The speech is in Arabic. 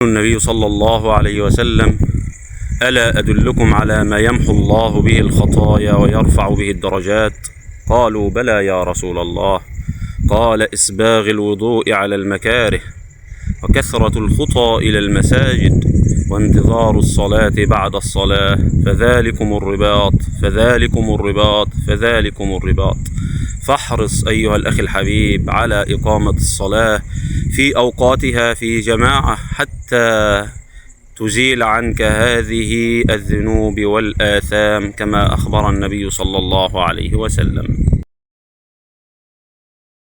النبي صلى الله عليه وسلم: ألا أدلكم على ما يمحو الله به الخطايا ويرفع به الدرجات؟ قالوا: بلى يا رسول الله. قال: إسباغ الوضوء على المكاره، وكثرة الخطى إلى المساجد، وانتظار الصلاة بعد الصلاة، فذلكم الرباط فذلكم الرباط فذلكم الرباط. فاحرص أيها الأخ الحبيب على إقامة الصلاة في أوقاتها في جماعة حتى تزيل عنك هذه الذنوب والآثام كما أخبر النبي صلى الله عليه وسلم.